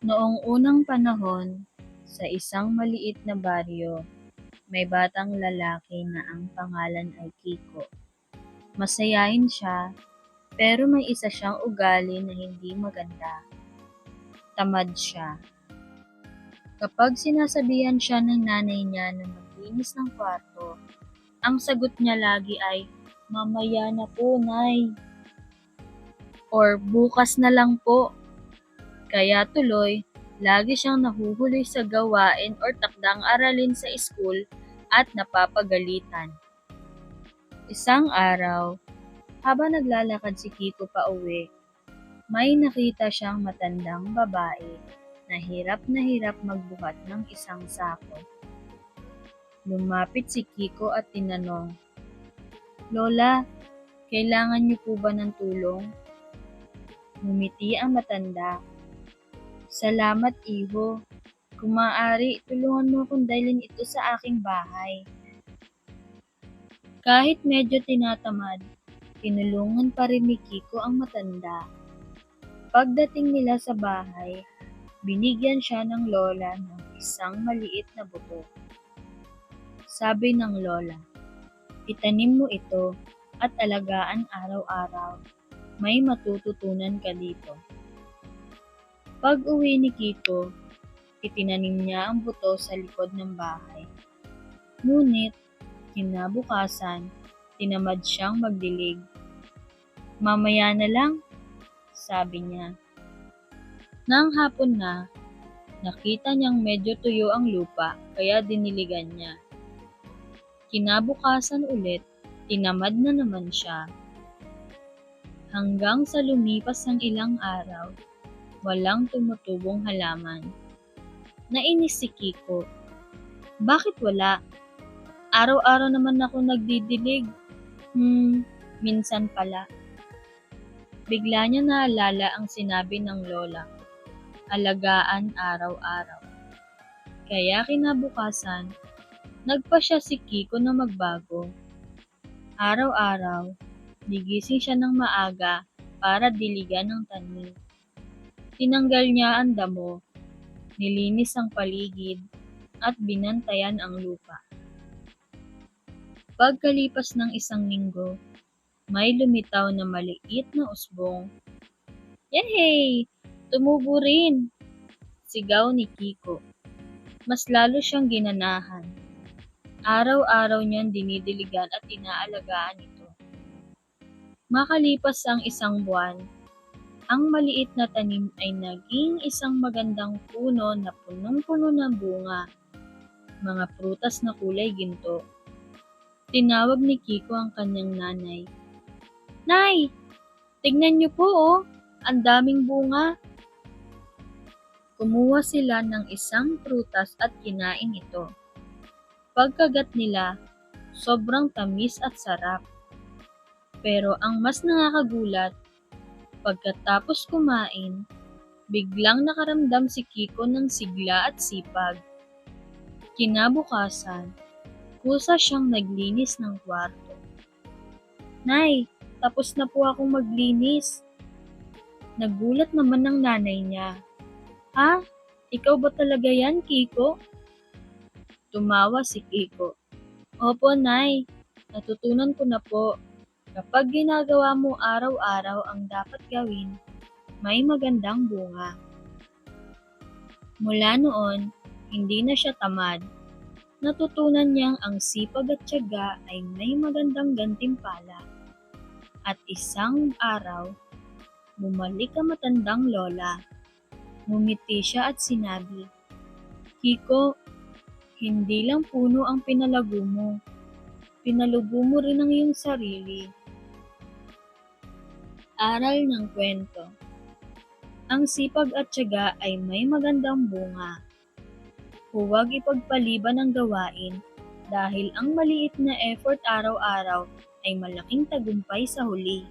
Noong unang panahon, sa isang maliit na baryo, may batang lalaki na ang pangalan ay Kiko. Masayahin siya, pero may isa siyang ugali na hindi maganda. Tamad siya. Kapag sinasabihan siya ng nanay niya na maglinis ng kwarto, ang sagot niya lagi ay, "Mamaya na po, Nay." Or "Bukas na lang po." Kaya tuloy, lagi siyang nahuhuli sa gawain or takdang aralin sa school at napapagalitan. Isang araw, habang naglalakad si Kiko pauwi, may nakita siyang matandang babae na hirap magbuhat ng isang sako. Lumapit si Kiko at tinanong, "Lola, kailangan niyo po ba ng tulong?" Ngumiti ang matanda. "Salamat, iho. Kung maaari, tulungan mo akong dalhin ito sa aking bahay." Kahit medyo tinatamad, tinulungan pa rin ni Kiko ang matanda. Pagdating nila sa bahay, binigyan siya ng lola ng isang maliit na buto. Sabi ng lola, "Itanim mo ito at alagaan araw-araw. May matututunan ka dito." Pag-uwi ni Kiko, itinanim niya ang buto sa likod ng bahay. Ngunit, kinabukasan, tinamad siyang magdilig. "Mamaya na lang," sabi niya. Nang hapon na, nakita niyang medyo tuyo ang lupa kaya diniligan niya. Kinabukasan ulit, tinamad na naman siya. Hanggang sa lumipas ang ilang araw, walang tumutubong halaman. Nainis si Kiko. "Bakit wala? Araw-araw naman ako nagdidilig." Minsan pala. Bigla niya naalala ang sinabi ng lola, alagaan araw-araw. Kaya kinabukasan, nagpasya si Kiko na magbago. Araw-araw, gigising siya ng maaga para diligan ang tanim. Tinanggal niya ang damo, nilinis ang paligid, at binantayan ang lupa. Pagkalipas ng isang linggo, may lumitaw na maliit na usbong. "Yehey! Tumubo rin!" sigaw ni Kiko. Mas lalo siyang ginanahan. Araw-araw niyang dinidiligan at inaalagaan ito. Makalipas ang isang buwan, ang maliit na tanim ay naging isang magandang puno na punong-puno ng bunga, mga prutas na kulay ginto. Tinawag ni Kiko ang kanyang nanay. "Nay, tignan niyo po oh, ang daming bunga." Kumuha sila ng isang prutas at kinain ito. Pagkagat nila, sobrang tamis at sarap. Pero ang mas nakakagulat, pagkatapos kumain, biglang nakaramdam si Kiko ng sigla at sipag. Kinabukasan, kusa siyang naglinis ng kwarto. "Nay, tapos na po akong maglinis." Nagulat naman ng nanay niya. "Ha? Ikaw ba talaga yan, Kiko?" Tumawa si Kiko. "Opo, Nay. Natutunan ko na po. Kapag ginagawa mo araw-araw ang dapat gawin, may magandang bunga." Mula noon, hindi na siya tamad. Natutunan niyang ang sipag at tiyaga ay may magandang gantimpala. At isang araw, bumalik ang matandang lola. Ngumiti siya at sinabi, "Kiko, hindi lang puno ang pinalago mo. Pinalugo mo rin ang iyong sarili." Aral ng kwento. Ang sipag at tiyaga ay may magandang bunga. Huwag ipagpaliban ang gawain dahil ang maliit na effort araw-araw ay malaking tagumpay sa huli.